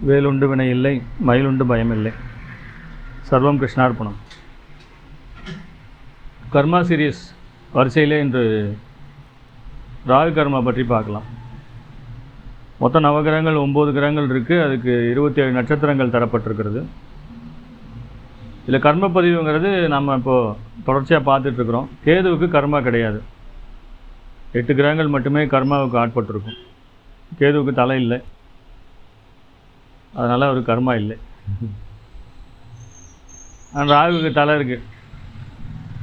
வேலுண்டு வினை இல்லை, மயிலுண்டு பயமில்லை. சர்வம் கிருஷ்ணார்ப்பணம். கர்மா சீரியஸ் வரிசையிலே இன்று ராகு கர்மா பற்றி பார்க்கலாம். மொத்தம் நவகிரகங்கள் 9 கிரகங்கள் இருக்குது. அதுக்கு 27 நட்சத்திரங்கள் தரப்பட்டிருக்கிறது. இதில் கர்ம பதிவுங்கிறது நம்ம இப்போது தொடர்ச்சியாக பார்த்துட்ருக்குறோம். கேதுவுக்கு கர்மா கிடையாது. 8 கிரகங்கள் மட்டுமே கர்மாவுக்கு ஆட்பட்டிருக்கும். கேதுவுக்கு தலை இல்லை, அதனால் அவருக்கு கர்மா இல்லை. அந்த ராகுக்கு தலை இருக்குது.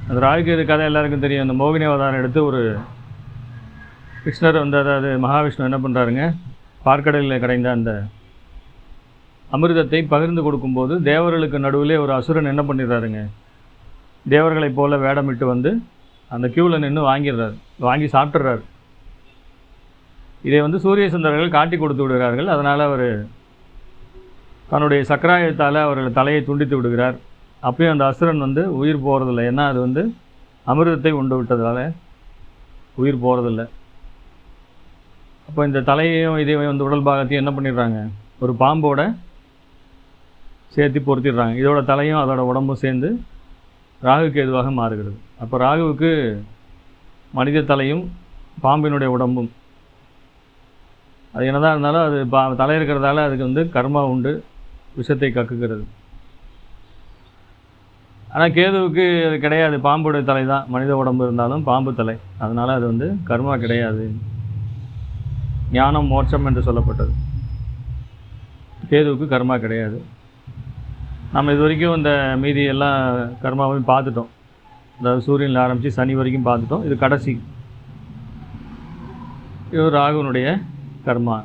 அந்த ராகுக்கு இது கதை எல்லாருக்கும் தெரியும். அந்த மோகினி அவதாரம் எடுத்து ஒரு கிருஷ்ணர் வந்து, அதாவது மகாவிஷ்ணு என்ன பண்ணுறாருங்க, பார்க்கடலில் கிடைந்த அந்த அமிர்தத்தை பகிர்ந்து கொடுக்கும்போது தேவர்களுக்கு நடுவிலே ஒரு அசுரன் என்ன பண்ணிடுறாருங்க, தேவர்களைப் போல வேடமிட்டு வந்து அந்த க்யூவில் நின்று வாங்கிடுறாரு, வாங்கி சாப்பிட்றாரு. இதை வந்து சூரிய சுந்தரர்கள் காட்டி கொடுத்து விடுகிறார்கள். அதனால் அவர் தன்னுடைய சக்கராயத்தால் அவர்கள் தலையை துண்டித்து விடுகிறார். அப்பயும் அந்த அசுரன் வந்து உயிர் போகிறதில்லை. ஏன்னா அது வந்து அமிர்தத்தை உண்டு விட்டதால் உயிர் போகிறதில்லை. அப்போ இந்த தலையையும் இதையும் வந்து உடல் பாகத்தையும் என்ன பண்ணிடுறாங்க, ஒரு பாம்போட சேர்த்து பொருத்திடுறாங்க. இதோட தலையும் அதோட உடம்பும் சேர்ந்து ராகுக்கு எதுவாக மாறுகிறது. அப்போ ராகுவுக்கு மனித தலையும் பாம்பினுடைய உடம்பும், அது என்னதான் இருந்தாலும் அது தலை இருக்கிறதால அதுக்கு வந்து கர்மா உண்டு, விஷத்தை கக்குகிறது. ஆனால் கேதுவுக்கு அது கிடையாது. பாம்புடைய தலை தான், மனித உடம்பு இருந்தாலும் பாம்பு தலை. அதனால் அது வந்து கர்மா கிடையாது. ஞானம் மோட்சம் என்று சொல்லப்பட்டது. கேதுவுக்கு கர்மா கிடையாது. நம்ம இது வரைக்கும் இந்த மீதி எல்லா கர்மாவையும் பார்த்துட்டோம். அதாவது சூரியனில் ஆரம்பித்து சனி வரைக்கும் பார்த்துட்டோம். இது கடைசி. இது ராகுனுடைய கர்மா.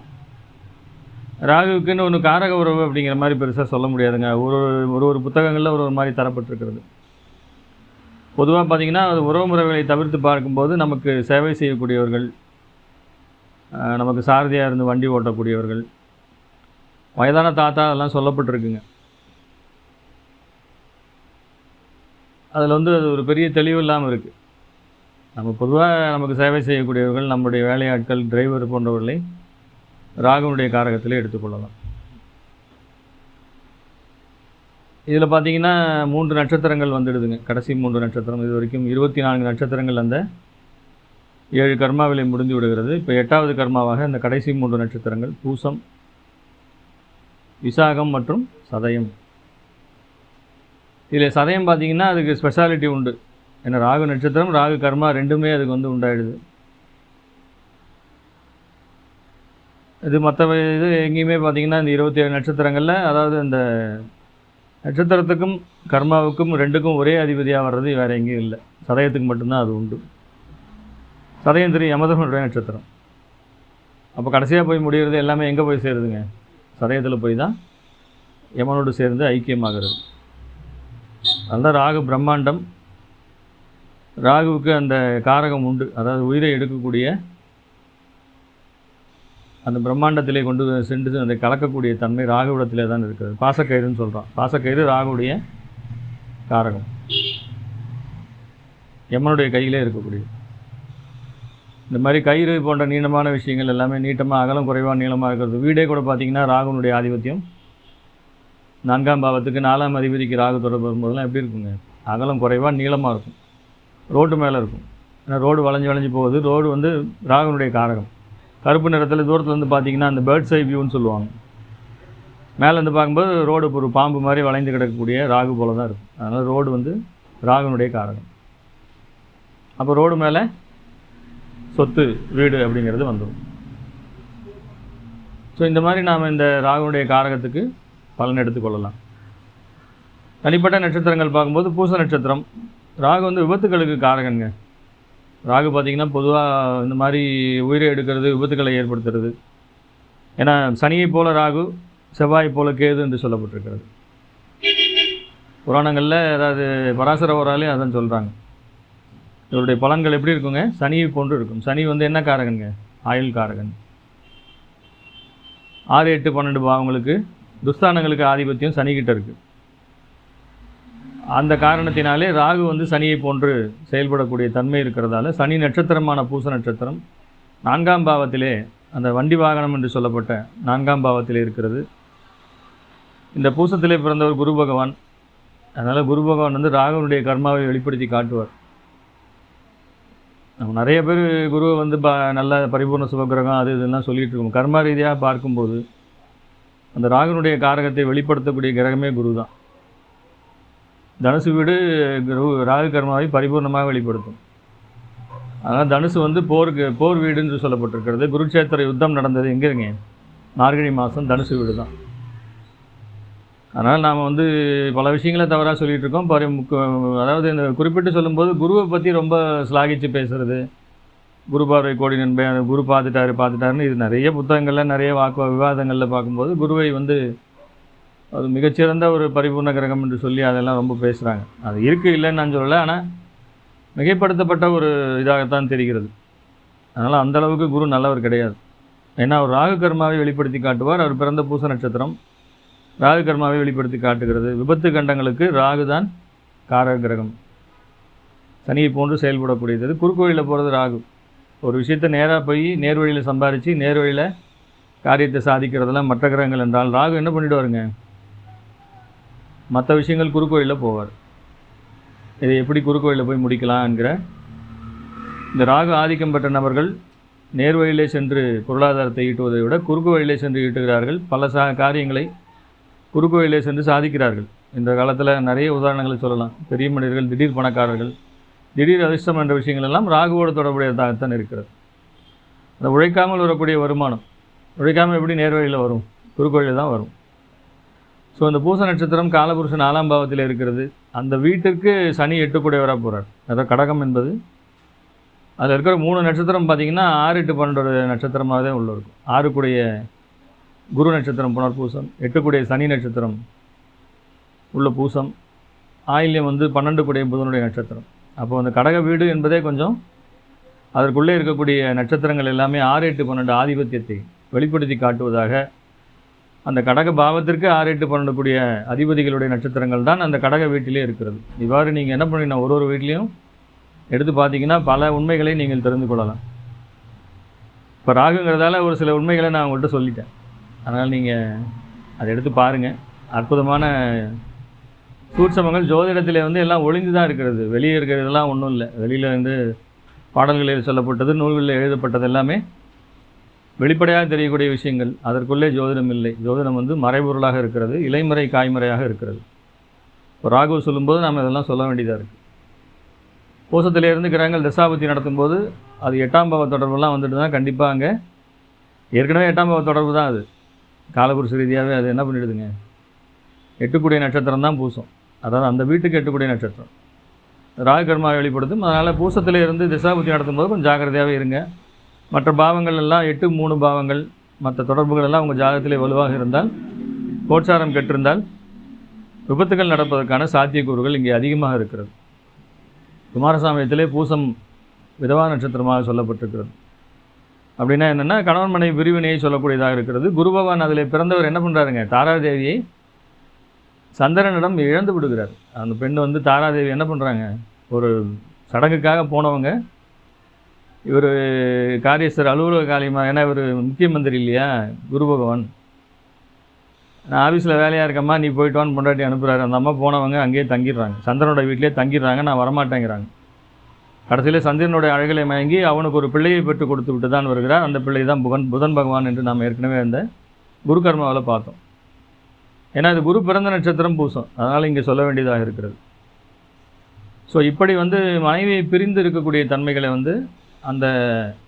ராகுவுக்குன்னு ஒன்று காரக உறவு அப்படிங்கிற மாதிரி பெருசாக சொல்ல முடியாதுங்க. ஒரு புத்தகங்களில் ஒரு மாதிரி தரப்பட்டிருக்கிறது. பொதுவாக பார்த்திங்கன்னா அது உறவு முறைகளை தவிர்த்து பார்க்கும்போது நமக்கு சேவை செய்யக்கூடியவர்கள், நமக்கு சாரதியாக இருந்து வண்டி ஓட்டக்கூடியவர்கள், வயதான தாத்தா அதெல்லாம் சொல்லப்பட்டிருக்குங்க. அதில் வந்து அது ஒரு பெரிய தெளிவு இல்லாமல் இருக்குது. நம்ம பொதுவாக நமக்கு சேவை செய்யக்கூடியவர்கள், நம்முடைய வேலையாட்கள், டிரைவர் போன்றவர்களை ராகுனுடைய காரகத்திலே எடுத்துக்கொள்ளலாம். இதில் பார்த்திங்கன்னா 3 நட்சத்திரங்கள் வந்துடுதுங்க. கடைசி 3 நட்சத்திரம். இது வரைக்கும் 24 நட்சத்திரங்கள் அந்த 7 கர்மாவிலே முடிந்து விடுகிறது. இப்போ 8வது கர்மாவாக இந்த கடைசி 3 நட்சத்திரங்கள் பூசம், விசாகம் மற்றும் சதயம். இதில் சதயம் பார்த்திங்கன்னா அதுக்கு ஸ்பெஷாலிட்டி உண்டு. ஏன்னா ராகு நட்சத்திரம், ராகு கர்மா ரெண்டுமே அதுக்கு வந்து உண்டாயிடுது. இது மற்ற இது எங்கேயுமே பார்த்திங்கன்னா இந்த 27 நட்சத்திரங்களில், அதாவது இந்த நட்சத்திரத்துக்கும் கர்மாவுக்கும் ரெண்டுக்கும் ஒரே அதிபதியாக வர்றது வேறு எங்கேயும் இல்லை. சதயத்துக்கு மட்டும்தான் அது உண்டு. சதயம் திரு யமதனுடைய நட்சத்திரம். அப்போ கடைசியாக போய் முடிகிறது எல்லாமே எங்கே போய் சேருதுங்க, சதயத்தில் போய் தான் யமனோடு சேர்ந்து ஐக்கியமாகிறது. அதுதான் ராகு பிரம்மாண்டம். ராகுவுக்கு அந்த காரகம் உண்டு. அதாவது உயிரை எடுக்கக்கூடிய அந்த பிரம்மாண்டத்திலே கொண்டு சென்று அதை கலக்கக்கூடிய தன்மை ராகுவிடத்திலே தான் இருக்கிறது. பாசக்கயிறுன்னு சொல்கிறோம். பாசக்கயிறு ராகுடைய காரகம், யமனுடைய கையிலே இருக்கக்கூடியது. இந்த மாதிரி கயிறு போன்ற நீளமான விஷயங்கள் எல்லாமே நீட்டமாக, அகலம் குறைவாக நீளமாக இருக்கிறது. வீடே கூட பார்த்திங்கன்னா ராகுனுடைய ஆதிபத்தியம் 4ஆம் பாவத்துக்கு 4ஆம் அதிபதிக்கு ராகு தொடர்பு வரும்போதெல்லாம் எப்படி இருக்குங்க, அகலம் குறைவாக நீளமாக இருக்கும். ரோட்டு மேலே இருக்கும். ஏன்னா ரோடு வளைஞ்சு போகுது. ரோடு வந்து ராகுனுடைய காரகம். கருப்பு நிறத்தில் தூரத்துலேருந்து பார்த்திங்கன்னா அந்த பேர்ட்ஸ் ஐ வியூன்னு சொல்லுவாங்க. மேலேருந்து பார்க்கும்போது ரோடு ஒரு பாம்பு மாதிரி வளைந்து கிடக்கக்கூடிய ராகு போல தான் இருக்கும். அதனால் ரோடு வந்து ராகுனுடைய காரகம். அப்போ ரோடு மேலே சொத்து, வீடு அப்படிங்கிறது வந்துடும். ஸோ இந்த மாதிரி நாம் இந்த ராகுனுடைய காரகத்துக்கு பலன் எடுத்துக்கொள்ளலாம். தனிப்பட்ட நட்சத்திரங்கள் பார்க்கும்போது பூச நட்சத்திரம். ராகு வந்து விபத்துகளுக்கு காரகங்க. ராகு பார்த்திங்கன்னா பொதுவாக இந்த மாதிரி உயிரை எடுக்கிறது, விபத்துக்களை ஏற்படுத்துறது. ஏன்னா சனியை போல ராகு, செவ்வாய் போல கேது என்று சொல்லப்பட்டிருக்கிறது புராணங்களில். அதாவது பராசரவராலே அதான் சொல்கிறாங்க. இவருடைய பலன்கள் எப்படி இருக்குங்க, சனியை போன்று இருக்கும். சனி வந்து என்ன காரகங்க, ஆயுள் காரகன். 6, 8, 12 பாவங்களுக்கு, துஸ்தானங்களுக்கு ஆதிபத்தியம் சனிக்கிட்ட இருக்குது. அந்த காரணத்தினாலே ராகு வந்து சனியை போன்று செயல்படக்கூடிய தன்மை இருக்கிறதால சனி நட்சத்திரமான பூச நட்சத்திரம் 4ஆம் பாவத்திலே, அந்த வண்டி வாகனம் என்று சொல்லப்பட்ட 4ஆம் பாவத்திலே இருக்கிறது. இந்த பூசத்திலே பிறந்தவர் குரு பகவான். அதனால் குரு பகவான் வந்து ராகுனுடைய கர்மாவை வெளிப்படுத்தி காட்டுவார். நம்ம நிறைய பேர் குருவை வந்து நல்ல பரிபூர்ண சுபகிரகம் அது இதெல்லாம் சொல்லிகிட்டு இருக்கோம். கர்மா ரீதியாக பார்க்கும்போது அந்த ராகுனுடைய காரகத்தை வெளிப்படுத்தக்கூடிய கிரகமே குரு தான். தனுசு வீடு ராகு கர்மாவை பரிபூர்ணமாக வெளிப்படுத்தும். அதனால் தனுசு வந்து போர் வீடு என்று சொல்லப்பட்டிருக்கிறது. குருட்சேத்திர யுத்தம் நடந்தது எங்கேங்க? மார்கழி மாதம் தனுசு வீடு தான். அதனால் நாம் வந்து பல விஷயங்களை தவறாக சொல்லிகிட்டு இருக்கோம். அதாவது இந்த குறிப்பிட்டு சொல்லும்போது குருவை பற்றி ரொம்ப ஸ்லாகிச்சு பேசுகிறது, குரு பார்வை கோடி நண்பன், குரு பார்த்துட்டாருன்னு இது நிறைய புத்தகங்களில் நிறைய விவாதங்களில் பார்க்கும்போது குருவை வந்து அது மிகச்சிறந்த ஒரு பரிபூர்ண கிரகம் என்று சொல்லி அதெல்லாம் ரொம்ப பேசுகிறாங்க. அது இருக்குது, இல்லைன்னு நான் சொல்லலை. ஆனால் மிகைப்படுத்தப்பட்ட ஒரு இதாகத்தான் தெரிகிறது. அதனால் அந்தளவுக்கு குரு நல்லவர் கிடையாது. ஏன்னா அவர் ராகு கர்மாவை வெளிப்படுத்தி காட்டுவார். அவர் பிறந்த பூச நட்சத்திரம் ராகு கர்மாவை வெளிப்படுத்தி காட்டுகிறது. விபத்து கண்டங்களுக்கு ராகு தான் காரக கிரகம். சனியை போன்று செயல்படக்கூடியது. குறுக்கோயிலில் போகிறது ராகு. ஒரு விஷயத்தை நேராக போய் நேர்வழியில் சம்பாதிச்சு நேர்வழியில் காரியத்தை சாதிக்கிறதெல்லாம் மற்ற கிரகங்கள் என்றால் ராகு என்ன பண்ணிவிடுவாருங்க? மற்ற விஷயங்கள் குறுக்கோயிலில் போவார். இதை எப்படி குறுக்கோயிலில் போய் முடிக்கலாம் என்கிற இந்த ராகு ஆதிக்கம் பெற்ற நபர்கள் நேர்வழியிலே சென்று பொருளாதாரத்தை ஈட்டுவதை விட குறுக்கு வழியிலே சென்று ஈட்டுகிறார்கள். பல காரியங்களை குறுக்கு வழியிலே சென்று சாதிக்கிறார்கள். இந்த காலத்தில் நிறைய உதாரணங்களை சொல்லலாம். பெரிய மனிதர்கள், திடீர் பணக்காரர்கள், திடீர் அதிர்ஷ்டம் என்ற விஷயங்கள் எல்லாம் ராகுவோடு தொடர்புடையதாகத்தான் இருக்கிறது. அந்த உழைக்காமல் வரக்கூடிய வருமானம், உழைக்காமல் எப்படி நேர்வழியில் வரும்? குறுக்கு வழியில் தான் வரும். ஸோ இந்த பூச நட்சத்திரம் காலபுருஷன் 4ஆம் பாவத்தில் இருக்கிறது. அந்த வீட்டிற்கு சனி 8 போகிறார். அதாவது கடகம் என்பது அதில் இருக்கிற 3 நட்சத்திரம் பார்த்திங்கன்னா 6, 8, 12 நட்சத்திரமாக தான் உள்ள இருக்கும். 6 குரு நட்சத்திரம் புனர்பூசம், 8 சனி நட்சத்திரம் உள்ள பூசம், ஆயில்யம் வந்து 12 புதனுடைய நட்சத்திரம். அப்போ அந்த கடக வீடு என்பதே கொஞ்சம் அதற்குள்ளே இருக்கக்கூடிய நட்சத்திரங்கள் எல்லாமே 6, 8, 12 ஆதிபத்தியத்தை வெளிப்படுத்தி காட்டுவதாக. அந்த கடக பாவத்திற்கு 6, 8, 12 அதிபதிகளுடைய நட்சத்திரங்கள் தான் அந்த கடக வீட்டிலே இருக்கிறது. இவ்வாறு நீங்கள் என்ன பண்ணீங்கன்னா ஒரு வீட்லேயும் எடுத்து பார்த்தீங்கன்னா பல உண்மைகளை நீங்கள் தெரிந்து கொள்ளலாம். இப்போ ராகுங்கிறதால ஒரு சில உண்மைகளை நான் உங்கள்கிட்ட சொல்லிட்டேன். அதனால் நீங்கள் அதை எடுத்து பாருங்கள். அற்புதமான சூட்சமங்கள் ஜோதிடத்தில் வந்து எல்லாம் ஒளிந்து தான் இருக்கிறது. வெளியே இருக்கிறதெல்லாம் ஒன்றும் இல்லை. வெளியில் வந்து பாடல்களில் சொல்லப்பட்டது, நூல்களில் எழுதப்பட்டது எல்லாமே வெளிப்படையாக தெரியக்கூடிய விஷயங்கள். அதற்குள்ளே ஜோதிடம் இல்லை. ஜோதிடம் வந்து மறைபொருளாக இருக்கிறது, இலைமறை காய்மறையாக இருக்கிறது. இப்போ ராகு சொல்லும்போது நாம் இதெல்லாம் சொல்ல வேண்டியதாக இருக்குது. பூசத்திலேருந்து கிரகங்கள் தசாபுத்தி நடத்தும்போது அது 8ஆம் பாவ தொடர்புலாம் வந்துட்டு தான் கண்டிப்பாக அங்கே ஏற்கனவே 8ஆம் பாவ தொடர்பு தான். அது காலபுருஷ ரீதியாகவே அது என்ன பண்ணிவிடுதுங்க? 8 நட்சத்திரம் தான் பூசம். அதாவது அந்த வீட்டுக்கு 8 நட்சத்திரம் ராகு கர்மாவை வெளிப்படுத்தும். அதனால் பூசத்திலே இருந்து திசாபுத்தி நடத்தும்போது கொஞ்சம் ஜாக்கிரதையாகவே இருங்க. மற்ற பாவங்கள் எல்லாம் 8, 3 பாவங்கள் மற்ற தொடர்புகள் எல்லாம் உங்கள் ஜாதகத்திலே வலுவாக இருந்தால், கோட்சாரம் கெட்டிருந்தால் விபத்துகள் நடப்பதற்கான சாத்தியக்கூறுகள் இங்கே அதிகமாக இருக்கிறது. குமாரசாமியத்திலே பூசம் விதவா நட்சத்திரமாக சொல்லப்பட்டிருக்கிறது. அப்படின்னா என்னென்னா கணவன் மனைவி பிரிவினையை சொல்லக்கூடியதாக இருக்கிறது. குரு பகவான் அதில் பிறந்தவர் என்ன பண்ணுறாருங்க? தாராதேவியை சந்திரனிடம் இழந்து விடுகிறார். அந்த பெண் வந்து தாராதேவி என்ன பண்ணுறாங்க? ஒரு சடங்குக்காக போனவங்க, இவர் காரியஸ்தர் அலுவலக காரியமாக, ஏன்னா இவர் முக்கிய மந்திரி இல்லையா குரு பகவான். நான் ஆஃபீஸில் வேலையாக இருக்கம்மா, நீ போயிட்டுவான்னு பொண்டாட்டி அனுப்புகிறாரு. அந்த அம்மா போனவங்க அங்கேயே தங்கிடுறாங்க, சந்திரனோட வீட்டிலே தங்கிடுறாங்க. நான் வரமாட்டேங்கிறாங்க. கடைசியில் சந்திரனுடைய அழகலை மயங்கி அவனுக்கு ஒரு பிள்ளையை பெற்று கொடுத்து விட்டு தான் வருகிறார். அந்த பிள்ளை தான் புதன் பகவான் என்று நாம் ஏற்கனவே அந்த குரு கர்மாவில் பார்த்தோம். ஏன்னா இது குரு பிறந்த நட்சத்திரம் பூசம். அதனால் இங்கே சொல்ல வேண்டியதாக இருக்கிறது. ஸோ இப்படி வந்து மனைவியை பிரிந்து இருக்கக்கூடிய தன்மைகளை வந்து அந்த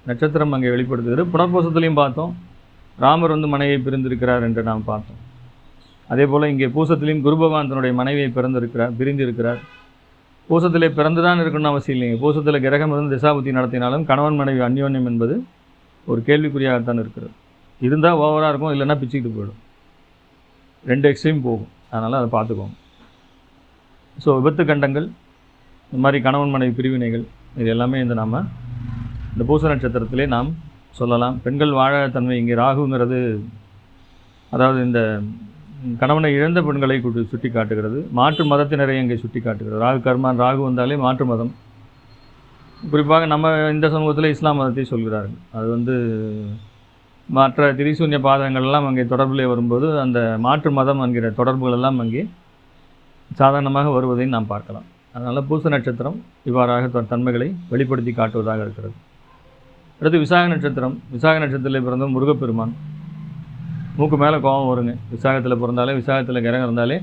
நட்சத்திரம் அங்கே வெளிப்படுத்துகிறது. புனர்பூசத்துலேயும் பார்த்தோம், ராமர் வந்து மனைவியை பிரிந்திருக்கிறார் என்று நாம் பார்த்தோம். அதே போல் இங்கே பூசத்திலையும் குரு பகவான் தன்னுடைய மனைவியை பிரிந்து இருக்கிறார். பூசத்திலே பிறந்து தான் இருக்கணும்னு அவசியம் இல்லைங்க. பூசத்தில் கிரகம் இருந்து திசாபுத்தி நடத்தினாலும் கணவன் மனைவி அந்யோன்யம் என்பது ஒரு கேள்விக்குறியாகத்தான் இருக்கிறது. இருந்தால் ஓவராக இருக்கும், இல்லைன்னா பிச்சுக்கிட்டு போயிடும். 2 எக்ஸ்ட்ரீம் போகும். அதனால் அதை பார்த்துக்கோங்க. ஸோ விபத்து கண்டங்கள், இந்த மாதிரி கணவன் மனைவி பிரிவினைகள், இது எல்லாமே இந்த பூச நட்சத்திரத்திலே நாம் சொல்லலாம். பெண்கள் வாழாத தன்மை இங்கே ராகுங்கிறது, அதாவது இந்த கணவனை இழந்த பெண்களை சுட்டி காட்டுகிறது. மாற்று மதத்தினரை இங்கே சுட்டி காட்டுகிறது. ராகு கர்மான், ராகு வந்தாலே மாற்று மதம். குறிப்பாக நம்ம இந்த சமூகத்தில் இஸ்லாம் மதத்தை சொல்கிறார்கள். அது வந்து மற்ற திரிசூன்ய பாதங்கள்லாம் அங்கே தொடர்பிலே வரும்போது அந்த மாற்று மதம் என்கிற தொடர்புகள் எல்லாம் அங்கே சாதாரணமாக வருவதை நாம் பார்க்கலாம். அதனால் பூச நட்சத்திரம் இவ்வாறாக தன்மைகளை வெளிப்படுத்தி காட்டுவதாக இருக்கிறது. அடுத்து விசாக நட்சத்திரம். விசாக நட்சத்திரத்தில் பிறந்த முருகப்பெருமான். மூக்கு மேலே கோபம் வருங்க விசாகத்தில் பிறந்தாலே, விசாகத்தில் கிரகம் இருந்தாலே.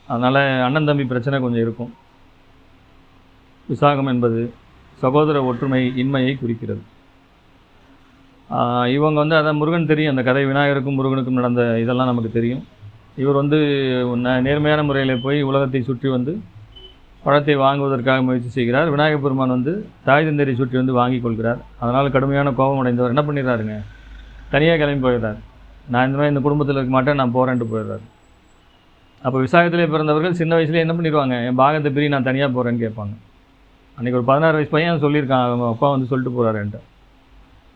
அதனால் அண்ணன் தம்பி பிரச்சனை கொஞ்சம் இருக்கும். விசாகம் என்பது சகோதர ஒற்றுமை இன்மையை குறிக்கிறது. இவங்க வந்து அதான் முருகன் தெரியும், அந்த கதை விநாயகருக்கும் முருகனுக்கும் நடந்த இதெல்லாம் நமக்கு தெரியும். இவர் வந்து நேர்மையான முறையில் போய் உலகத்தை சுற்றி வந்து பழத்தை வாங்குவதற்காக முயற்சி செய்கிறார். விநாயகப் பெருமான் வந்து தாய் தந்தையை சுற்றி வந்து வாங்கி கொள்கிறார். அதனால் கடுமையான கோபம் அடைந்தவர் என்ன பண்ணிடுறாருங்க, தனியாக கிளம்பி போயிடுறார். நான் இந்த மாதிரி இந்த குடும்பத்தில் இருக்க மாட்டேன், நான் போகிறேன்ட்டு போயிடுறாரு. அப்போ விசாகத்திலே பிறந்தவர்கள் சின்ன வயசுலேயே என்ன பண்ணிடுவாங்க, என் பாகத்தை பிரி நான் தனியாக போகிறேன்னு கேட்பாங்க. அன்றைக்கி ஒரு 16 வயசு பையன் சொல்லியிருக்கான், அவங்க அப்பா வந்து சொல்லிட்டு போகிறாரு என்கிட்ட,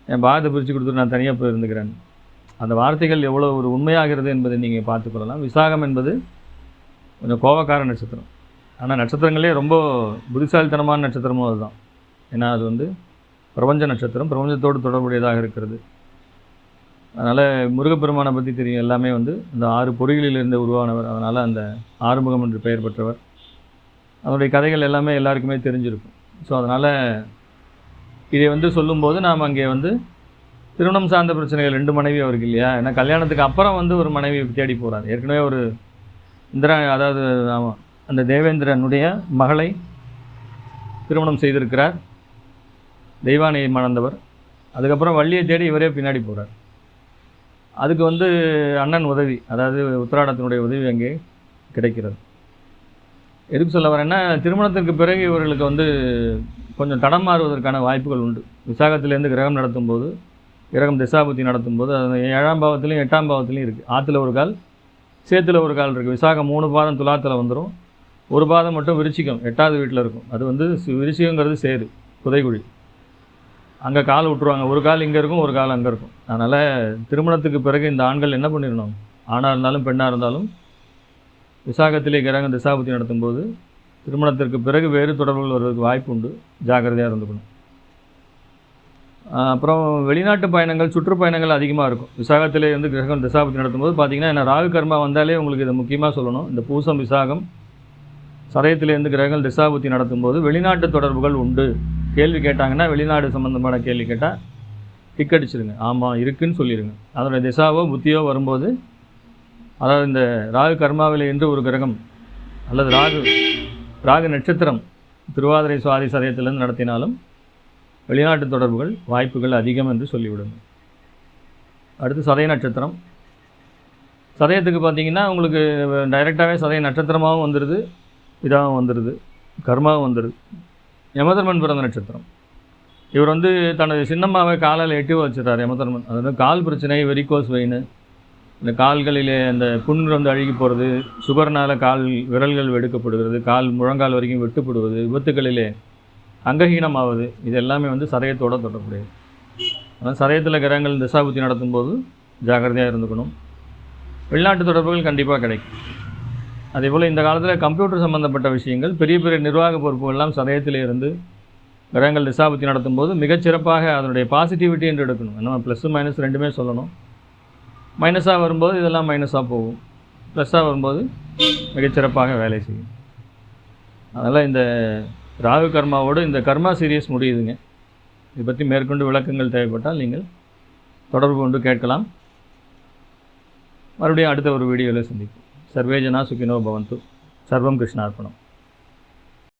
என் பாகத்தை பிரித்து கொடுத்துட்டு நான் தனியாக போய் இருந்துக்கிறேன். அந்த வார்த்தைகள் எவ்வளோ ஒரு உண்மையாகிறது என்பதை நீங்கள் பார்த்துக்கொள்ளலாம். விசாகம் என்பது கொஞ்சம் கோபக்கார நட்சத்திரம். ஆனால் நட்சத்திரங்களே ரொம்ப புத்திசாலித்தனமான நட்சத்திரமும் அதுதான். ஏன்னா அது வந்து பிரபஞ்ச நட்சத்திரம், பிரபஞ்சத்தோடு தொடர்புடையதாக இருக்கிறது. அதனால் முருகப்பெருமானை பற்றி தெரியும், எல்லாமே வந்து இந்த 6 பொறிகளிலிருந்து உருவானவர். அதனால் அந்த ஆறுமுகம் என்று பெயர் பெற்றவர். அதனுடைய கதைகள் எல்லாமே எல்லாருக்குமே தெரிஞ்சிருக்கும். ஸோ அதனால் இதை வந்து சொல்லும்போது நாம் அங்கே வந்து திருமணம் சார்ந்த பிரச்சனைகள் 2 மனைவி அவருக்கு இல்லையா, ஏன்னா கல்யாணத்துக்கு அப்புறம் வந்து ஒரு மனைவி தேடி போகிறார். ஏற்கனவே ஒரு இந்திரா, அதாவது ஆமாம், அந்த தேவேந்திரனுடைய மகளை திருமணம் செய்திருக்கிறார், தெய்வானையை மணந்தவர். அதுக்கப்புறம் வள்ளியை தேடி இவரே பின்னாடி போகிறார். அதுக்கு வந்து அண்ணன் உதவி, அதாவது உத்திராடத்தினுடைய உதவி அங்கே கிடைக்கிறது. எதுக்கு சொல்ல வரேன்னா, திருமணத்திற்கு பிறகு இவர்களுக்கு வந்து கொஞ்சம் தடம் மாறுவதற்கான வாய்ப்புகள் உண்டு. விசாகத்திலேருந்து கிரகம் நடத்தும்போது, கிரகம் திசாபுத்தி நடத்தும்போது, அது 7ஆம் பாவத்திலையும் 8ஆம் பாவத்திலையும் இருக்குது. ஆற்றுல ஒரு கால், சேத்துல ஒரு கால் இருக்குது. விசாகம் 3 பாதம் துலாத்தில் வந்துடும், ஒரு பாதம் மட்டும் விருச்சிகம் 8ஆவது வீட்டில் இருக்கும். அது வந்து விருச்சிகங்கிறது சேரு, புதைகுழி. அங்கே கால் விட்டுருவாங்க, ஒரு கால் இங்கே இருக்கும், ஒரு கால் அங்கே இருக்கும். அதனால் திருமணத்துக்கு பிறகு இந்த ஆண்கள் என்ன பண்ணிடணும், ஆணாக இருந்தாலும் பெண்ணாக இருந்தாலும் விசாகத்திலே கிரகம் திசாபுத்தி நடத்தும்போது திருமணத்திற்கு பிறகு வேறு தொடர்புகள் வருவதற்கு வாய்ப்பு உண்டு, ஜாக்கிரதையாக இருந்துக்கணும். அப்புறம் வெளிநாட்டு பயணங்கள், சுற்றுப்பயணங்கள் அதிகமாக இருக்கும். விசாகத்திலே வந்து கிரகம் திசாபுத்தி நடத்தும்போது பார்த்திங்கன்னா, என்ன ராகு கர்மா வந்தாலே உங்களுக்கு இதை முக்கியமாக சொல்லணும். இந்த பூசம் விசாகம் சதயத்திலேருந்து கிரகங்கள் திசாபுத்தி நடத்தும்போது வெளிநாட்டு தொடர்புகள் உண்டு. கேள்வி கேட்டாங்கன்னா, வெளிநாடு சம்மந்தமான கேள்வி கேட்டால் டிக் அடிச்சிருங்க, ஆமாம் இருக்குன்னு சொல்லிடுங்க. அதோடைய திசாவோ புத்தியோ வரும்போது, அதாவது இந்த ராகு கர்மாவில் என்று ஒரு கிரகம் அல்லது ராகு நட்சத்திரம் திருவாதிரை சுவாதி சதயத்திலேருந்து நடத்தினாலும் வெளிநாட்டு தொடர்புகள் வாய்ப்புகள் அதிகம் என்று சொல்லிவிடுங்க. அடுத்து சதய நட்சத்திரம். சதயத்துக்கு பார்த்திங்கன்னா உங்களுக்கு டைரெக்டாகவே சதய நட்சத்திரமாகவும் வந்துடுது, இதாகவும் வந்துடுது, கர்மாவும் வந்துடுது. யமதர்மன் பிறந்த நட்சத்திரம். இவர் வந்து தனது சின்னம்மாவை காலில் எட்டி வச்சுட்டார் யமதர்மன். அதாவது கால் பிரச்சனை, வெரிகோஸ் வெயின், இந்த கால்களிலே அந்த புண்கள் வந்து அழுகி போகிறது, சுகர்னால் கால் விரல்கள் வெடுக்கப்படுகிறது, கால் முழங்கால் வரைக்கும் வெட்டுப்படுவது, விபத்துக்களிலே அங்கஹீனமாவது, இது எல்லாமே வந்து சதயத்தோடு தொடர்புடையது. ஆனால் சதயத்தில் கிரகங்கள் திசாபுத்தி நடத்தும்போது ஜாக்கிரதையாக இருந்துக்கணும். வெளிநாட்டு தொடர்புகள் கண்டிப்பாக கிடைக்கும். அதேபோல் இந்த காலத்தில் கம்ப்யூட்டர் சம்மந்தப்பட்ட விஷயங்கள், பெரிய பெரிய நிர்வாக பொறுப்புகள்லாம் சதயத்திலே இருந்து கிரகங்கள் திசாபுத்தி நடத்தும்போது மிகச்சிறப்பாக அதனுடைய பாசிட்டிவிட்டி என்று எடுக்கணும். நம்ம ப்ளஸ்ஸு மைனஸ் ரெண்டுமே சொல்லணும். மைனஸாக வரும்போது இதெல்லாம் மைனஸாக போகும், ப்ளஸ்ஸாக வரும்போது மிகச்சிறப்பாக வேலை செய்யும். அதனால் இந்த ராகு கர்மாவோடு இந்த கர்மா சீரியஸ் முடியுதுங்க. இதை பற்றி மேற்கொண்டு விளக்கங்கள் தேவைப்பட்டால் நீங்கள் தொடர்பு கொண்டு கேட்கலாம். மறுபடியும் அடுத்த ஒரு வீடியோவில் சந்திப்போம். சர்வே ஜனா சுகினோ பவந்து. சர்வம் கிருஷ்ணார்ப்பணம்.